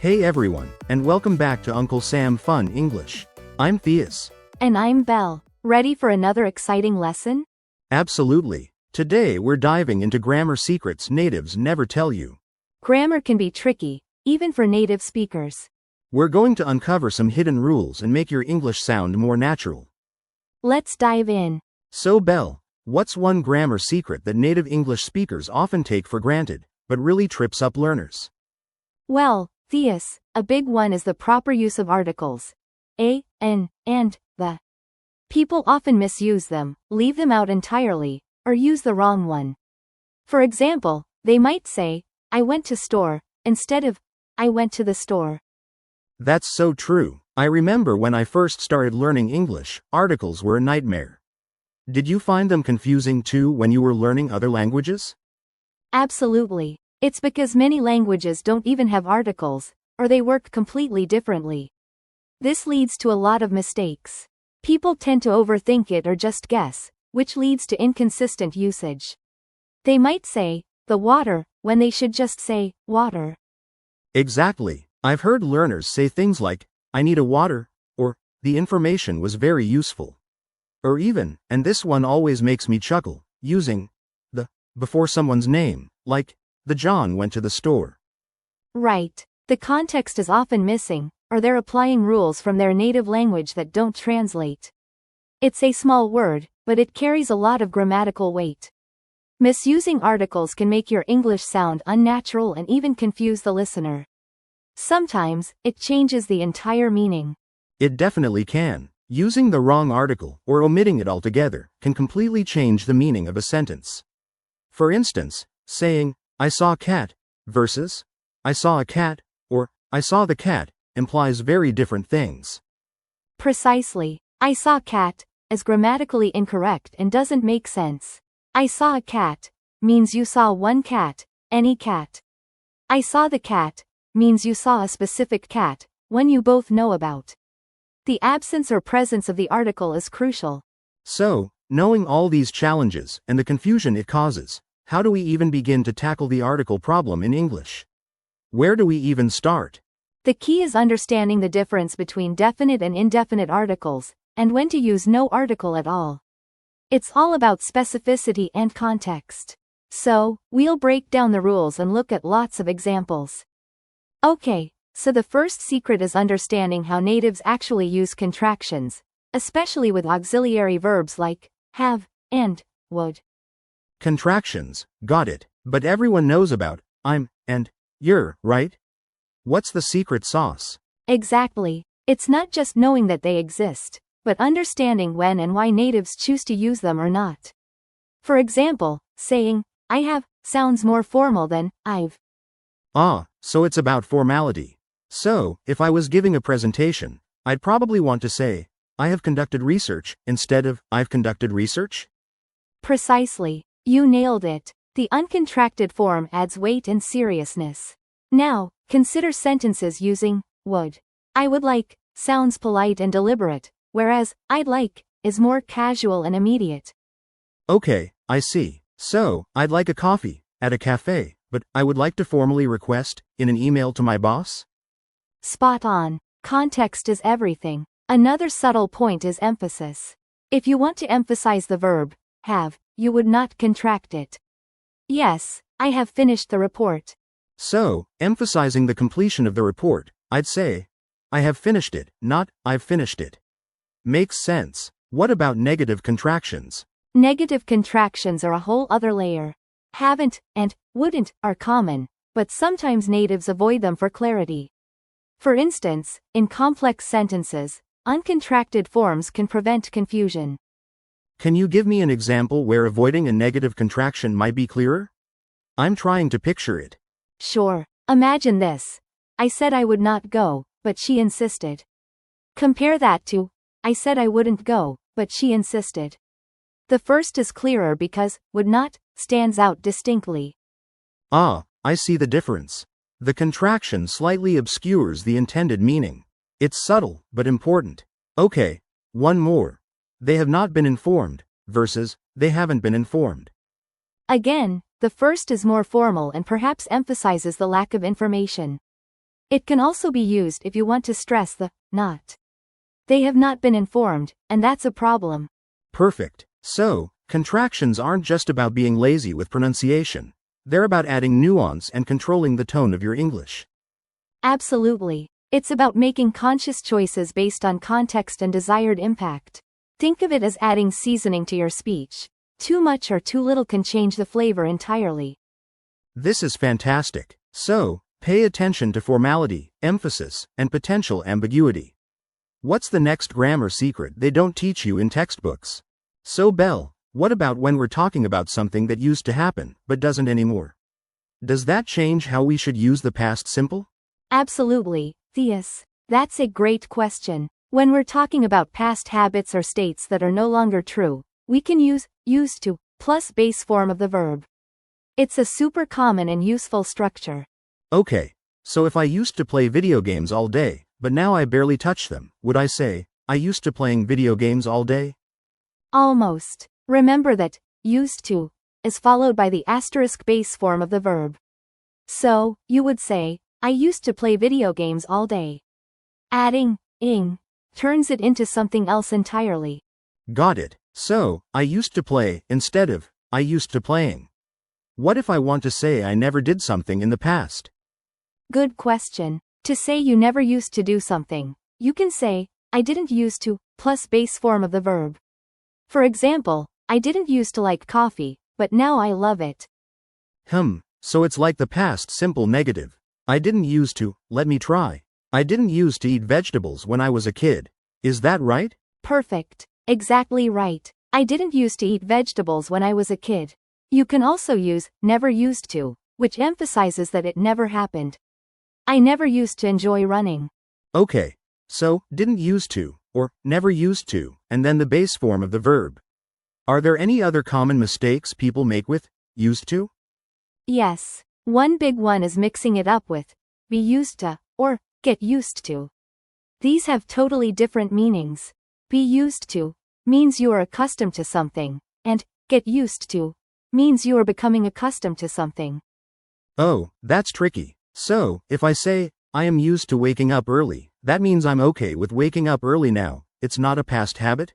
Hey everyone, and welcome back to Uncle Sam Fun English. I'm Theus. And I'm Belle. Ready for another exciting lesson? Absolutely. Today we're diving into grammar secrets natives never tell you. Grammar can be tricky, even for native speakers. We're going to uncover some hidden rules and make your English sound more natural. Let's dive in. So Belle, what's one grammar secret that native English speakers often take for granted, but really trips up learners? Well, Theus, a big one is the proper use of articles. A, an, and, the. People often misuse them, leave them out entirely, or use the wrong one. For example, they might say, I went to store, instead of, I went to the store. That's so true. I remember when I first started learning English, articles were a nightmare. Did you find them confusing too when you were learning other languages? Absolutely. It's because many languages don't even have articles, or they work completely differently. This leads to a lot of mistakes. People tend to overthink it or just guess, which leads to inconsistent usage. They might say, the water, when they should just say, water. Exactly. I've heard learners say things like, I need a water, or, the information was very useful. Or even, and this one always makes me chuckle, using the before someone's name, like, the John went to the store. Right. The context is often missing, or they're applying rules from their native language that don't translate. It's a small word, but it carries a lot of grammatical weight. Misusing articles can make your English sound unnatural and even confuse the listener. Sometimes, it changes the entire meaning. It definitely can. Using the wrong article, or omitting it altogether, can completely change the meaning of a sentence. For instance, saying, I saw a cat, versus, I saw a cat, or, I saw the cat, implies very different things. Precisely. I saw cat is grammatically incorrect and doesn't make sense. I saw a cat means you saw one cat, any cat. I saw the cat means you saw a specific cat, one you both know about. The absence or presence of the article is crucial. So, knowing all these challenges and the confusion it causes, how do we even begin to tackle the article problem in English? Where do we even start? The key is understanding the difference between definite and indefinite articles, and when to use no article at all. It's all about specificity and context. So, we'll break down the rules and look at lots of examples. Okay, so the first secret is understanding how natives actually use contractions, especially with auxiliary verbs like have and would. Contractions, got it, but everyone knows about I'm and you're, right? What's the secret sauce? Exactly. It's not just knowing that they exist, but understanding when and why natives choose to use them or not. For example, saying, I have, sounds more formal than I've. So it's about formality. So, if I was giving a presentation, I'd probably want to say, I have conducted research, instead of, I've conducted research? Precisely. You nailed it. The uncontracted form adds weight and seriousness. Now, consider sentences using would. I would like sounds polite and deliberate, whereas I'd like is more casual and immediate. Okay, I see. So, I'd like a coffee at a cafe, but I would like to formally request in an email to my boss? Spot on. Context is everything. Another subtle point is emphasis. If you want to emphasize the verb have, you would not contract it. Yes, I have finished the report. So, emphasizing the completion of the report, I'd say, I have finished it, not, I've finished it. Makes sense. What about negative contractions? Negative contractions are a whole other layer. Haven't and wouldn't are common, but sometimes natives avoid them for clarity. For instance, in complex sentences, uncontracted forms can prevent confusion. Can you give me an example where avoiding a negative contraction might be clearer? I'm trying to picture it. Sure. Imagine this. I said I would not go, but she insisted. Compare that to, I said I wouldn't go, but she insisted. The first is clearer because would not stands out distinctly. I see the difference. The contraction slightly obscures the intended meaning. It's subtle, but important. Okay, one more. They have not been informed, versus, they haven't been informed. Again, the first is more formal and perhaps emphasizes the lack of information. It can also be used if you want to stress the not. They have not been informed, and that's a problem. Perfect. So, contractions aren't just about being lazy with pronunciation. They're about adding nuance and controlling the tone of your English. Absolutely. It's about making conscious choices based on context and desired impact. Think of it as adding seasoning to your speech. Too much or too little can change the flavor entirely. This is fantastic. So, pay attention to formality, emphasis, and potential ambiguity. What's the next grammar secret they don't teach you in textbooks? So Belle, what about when we're talking about something that used to happen, but doesn't anymore? Does that change how we should use the past simple? Absolutely, Theus. That's a great question. When we're talking about past habits or states that are no longer true, we can use used to plus base form of the verb. It's a super common and useful structure. Okay, so if I used to play video games all day, but now I barely touch them, would I say, I used to playing video games all day? Almost. Remember that used to is followed by the asterisk base form of the verb. So, you would say, I used to play video games all day. Adding ing turns it into something else entirely. Got it. So, I used to play instead of I used to playing. What if I want to say I never did something in the past? Good question. To say you never used to do something, you can say, I didn't used to, plus base form of the verb. For example, I didn't used to like coffee, but now I love it. So it's like the past simple negative. I didn't used to, let me try. I didn't used to eat vegetables when I was a kid. Is that right? Perfect. Exactly right. I didn't used to eat vegetables when I was a kid. You can also use never used to, which emphasizes that it never happened. I never used to enjoy running. Okay, so didn't used to, or never used to, and then the base form of the verb. Are there any other common mistakes people make with used to? Yes. One big one is mixing it up with be used to, or get used to. These have totally different meanings. Be used to means you are accustomed to something, and get used to means you are becoming accustomed to something. Oh, that's tricky. So, if I say, I am used to waking up early, that means I'm okay with waking up early now. It's not a past habit?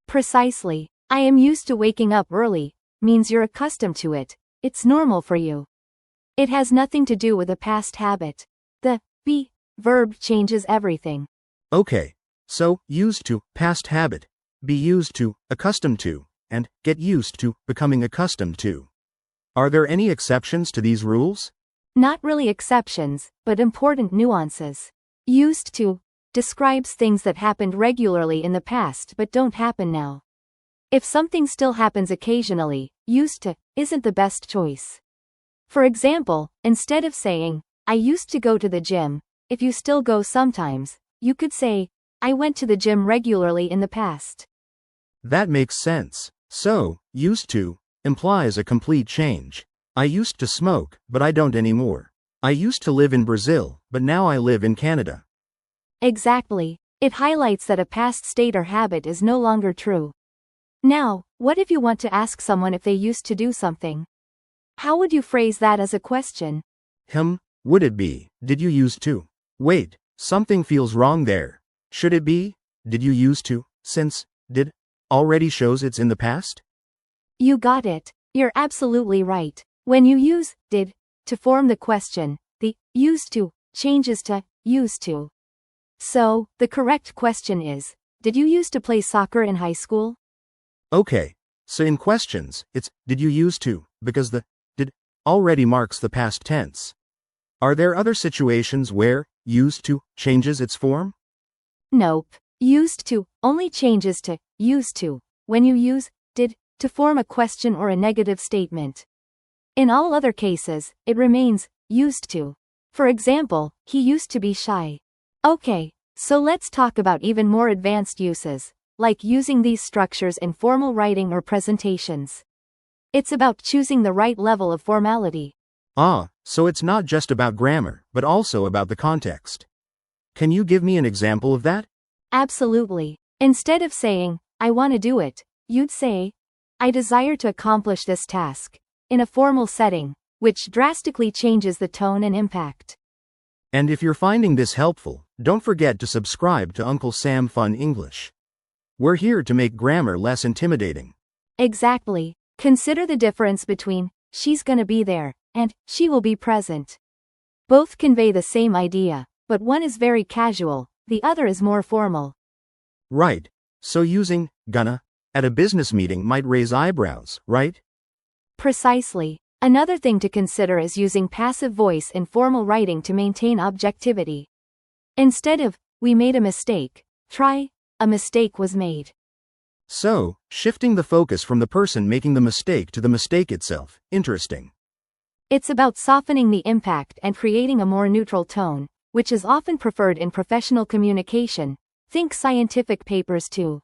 Precisely. I am used to waking up early means you're accustomed to it. It's normal for you. It has nothing to do with a past habit. The be verb changes everything. Okay. So, used to, past habit. Be used to, accustomed to, and get used to, becoming accustomed to. Are there any exceptions to these rules? Not really exceptions, but important nuances. Used to describes things that happened regularly in the past but don't happen now. If something still happens occasionally, used to isn't the best choice. For example, instead of saying, I used to go to the gym, if you still go sometimes, you could say, I went to the gym regularly in the past. That makes sense. So, used to implies a complete change. I used to smoke, but I don't anymore. I used to live in Brazil, but now I live in Canada. Exactly. It highlights that a past state or habit is no longer true. Now, what if you want to ask someone if they used to do something? How would you phrase that as a question? Would it be, did you used to? Wait, something feels wrong there. Should it be, did you used to, since did already shows it's in the past? You got it. You're absolutely right. When you use did to form the question, the used to changes to used to. So, the correct question is, did you used to play soccer in high school? Okay, so in questions, it's did you used to, because the did already marks the past tense. Are there other situations where used to changes its form? Nope. Used to only changes to used to when you use did to form a question or a negative statement. In all other cases, it remains used to. For example, he used to be shy. Okay, so let's talk about even more advanced uses, like using these structures in formal writing or presentations. It's about choosing the right level of formality. So it's not just about grammar, but also about the context. Can you give me an example of that? Absolutely. Instead of saying, I want to do it, you'd say, I desire to accomplish this task, in a formal setting, which drastically changes the tone and impact. And if you're finding this helpful, don't forget to subscribe to Uncle Sam Fun English. We're here to make grammar less intimidating. Exactly. Consider the difference between she's gonna be there and she will be present. Both convey the same idea, but one is very casual, the other is more formal. Right. So using gonna at a business meeting might raise eyebrows, right? Precisely. Another thing to consider is using passive voice in formal writing to maintain objectivity. Instead of, we made a mistake, try, a mistake was made. So, shifting the focus from the person making the mistake to the mistake itself. Interesting. It's about softening the impact and creating a more neutral tone, which is often preferred in professional communication. Think scientific papers too.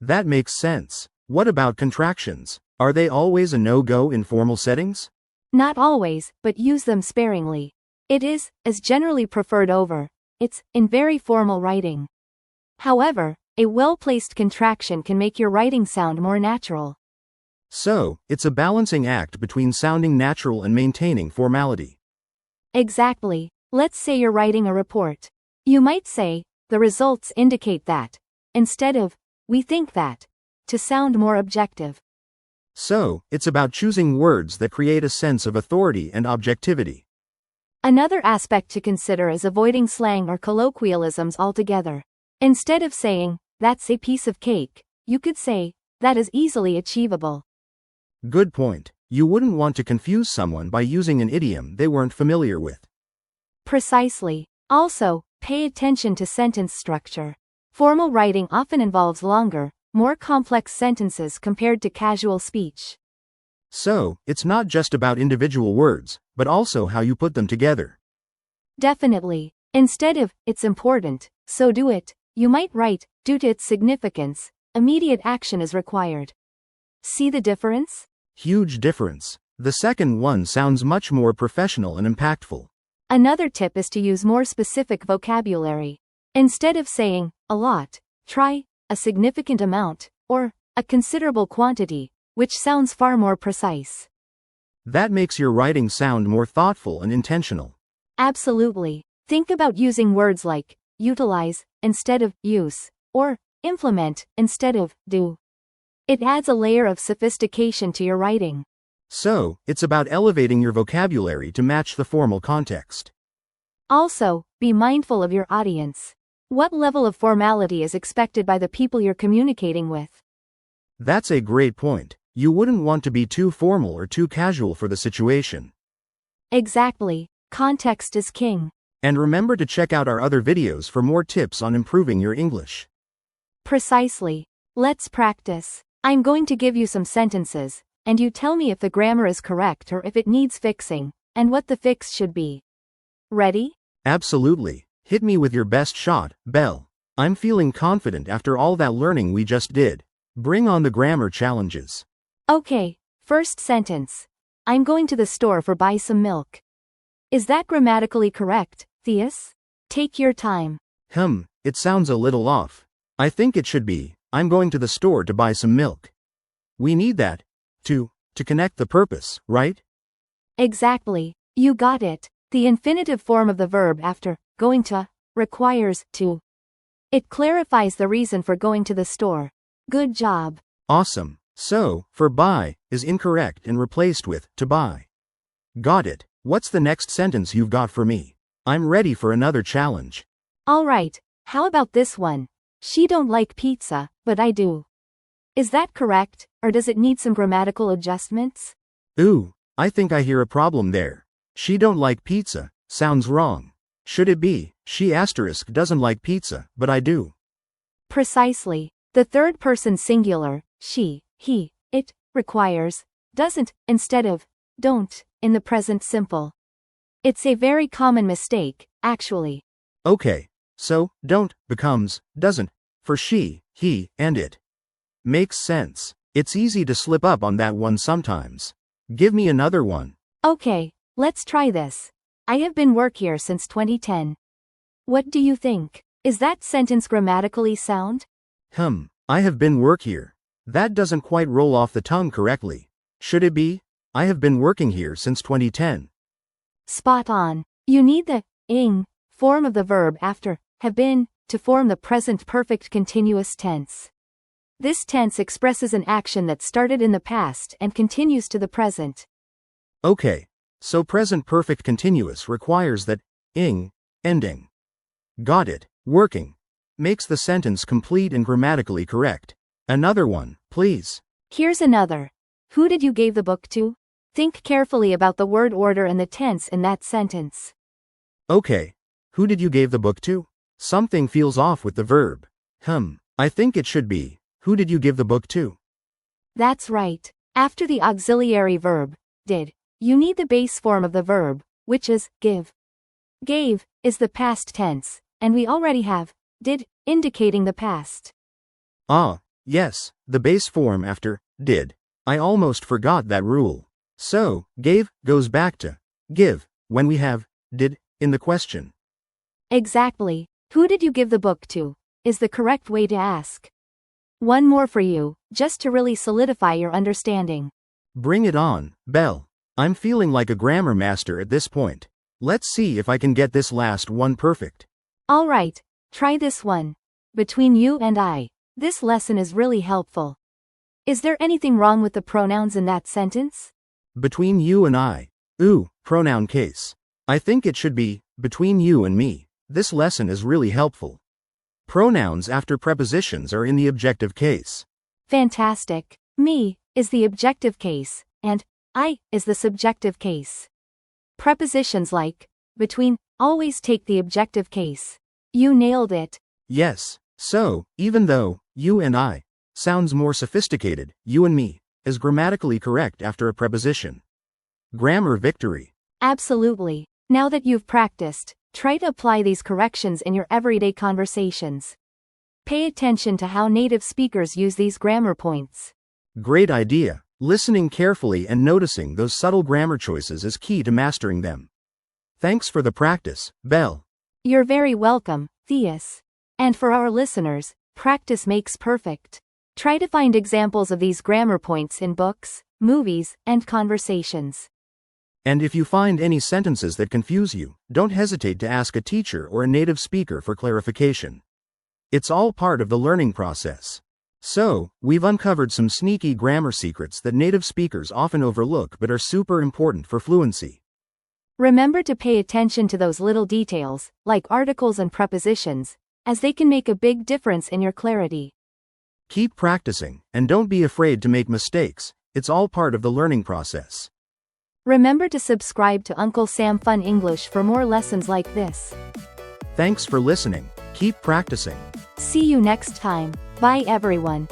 That makes sense. What about contractions? Are they always a no-go in formal settings? Not always, but use them sparingly. It is generally preferred over it's in very formal writing. However, a well-placed contraction can make your writing sound more natural. So, it's a balancing act between sounding natural and maintaining formality. Exactly. Let's say you're writing a report. You might say, the results indicate that, instead of, we think that, to sound more objective. So, it's about choosing words that create a sense of authority and objectivity. Another aspect to consider is avoiding slang or colloquialisms altogether. Instead of saying, that's a piece of cake, you could say, that is easily achievable. Good point. You wouldn't want to confuse someone by using an idiom they weren't familiar with. Precisely. Also, pay attention to sentence structure. Formal writing often involves longer, more complex sentences compared to casual speech. So, it's not just about individual words, but also how you put them together. Definitely. Instead of, it's important, so do it, you might write, due to its significance, immediate action is required. See the difference? Huge difference. The second one sounds much more professional and impactful. Another tip is to use more specific vocabulary. Instead of saying, a lot, try, a significant amount, or a considerable quantity, which sounds far more precise. That makes your writing sound more thoughtful and intentional. Absolutely. Think about using words like utilize instead of use, or implement instead of do. It adds a layer of sophistication to your writing. So, it's about elevating your vocabulary to match the formal context. Also, be mindful of your audience. What level of formality is expected by the people you're communicating with? That's a great point. You wouldn't want to be too formal or too casual for the situation. Exactly. Context is king. And remember to check out our other videos for more tips on improving your English. Precisely. Let's practice. I'm going to give you some sentences, and you tell me if the grammar is correct or if it needs fixing, and what the fix should be. Ready? Absolutely. Hit me with your best shot, Belle. I'm feeling confident after all that learning we just did. Bring on the grammar challenges. Okay, first sentence. I'm going to the store for buy some milk. Is that grammatically correct, Theus? Take your time. It sounds a little off. I think it should be, I'm going to the store to buy some milk. We need that, to connect the purpose, right? Exactly. You got it. The infinitive form of the verb after going to requires to. It clarifies the reason for going to the store. Good job. Awesome. So, for buy is incorrect and replaced with to buy. Got it. What's the next sentence you've got for me? I'm ready for another challenge. All right. How about this one? She don't like pizza, but I do. Is that correct, or does it need some grammatical adjustments? Ooh, I think I hear a problem there. She don't like pizza, sounds wrong. Should it be, she asterisk doesn't like pizza, but I do? Precisely. The third person singular, she, he, it, requires, doesn't, instead of, don't, in the present simple. It's a very common mistake, actually. Okay, so, don't, becomes, doesn't, for she, he, and it. Makes sense. It's easy to slip up on that one sometimes. Give me another one. Okay, let's try this. I have been work here since 2010. What do you think? Is that sentence grammatically sound? I have been work here. That doesn't quite roll off the tongue correctly. Should it be, I have been working here since 2010? Spot on. You need the ing form of the verb after have been to form the present perfect continuous tense. This tense expresses an action that started in the past and continues to the present. Okay, so present perfect continuous requires that ing, ending. Got it, working. Makes the sentence complete and grammatically correct. Another one, please. Here's another. Who did you give the book to? Think carefully about the word order and the tense in that sentence. Okay, who did you give the book to? Something feels off with the verb. I think it should be, who did you give the book to? That's right. After the auxiliary verb, did, you need the base form of the verb, which is give. Gave is the past tense, and we already have did, indicating the past. Ah, yes, the base form after did. I almost forgot that rule. So, gave goes back to give when we have did in the question. Exactly. Who did you give the book to? Is the correct way to ask. One more for you, just to really solidify your understanding. Bring it on, Belle. I'm feeling like a grammar master at this point. Let's see if I can get this last one perfect. All right, try this one. Between you and I. This lesson is really helpful. Is there anything wrong with the pronouns in that sentence? Between you and I. Ooh, pronoun case. I think it should be between you and me. This lesson is really helpful. Pronouns after prepositions are in the objective case. Fantastic. Me is the objective case, and I is the subjective case. Prepositions like between always take the objective case. You nailed it. Yes, so, even though you and I sounds more sophisticated, you and me is grammatically correct after a preposition. Grammar victory. Absolutely. Now that you've practiced, try to apply these corrections in your everyday conversations. Pay attention to how native speakers use these grammar points. Great idea. Listening carefully and noticing those subtle grammar choices is key to mastering them. Thanks for the practice, Belle. You're very welcome, Theus. And for our listeners, practice makes perfect. Try to find examples of these grammar points in books, movies, and conversations. And if you find any sentences that confuse you, don't hesitate to ask a teacher or a native speaker for clarification. It's all part of the learning process. So, we've uncovered some sneaky grammar secrets that native speakers often overlook but are super important for fluency. Remember to pay attention to those little details, like articles and prepositions, as they can make a big difference in your clarity. Keep practicing, and don't be afraid to make mistakes. It's all part of the learning process. Remember to subscribe to Uncle Sam Fun English for more lessons like this. Thanks for listening. Keep practicing. See you next time. Bye everyone.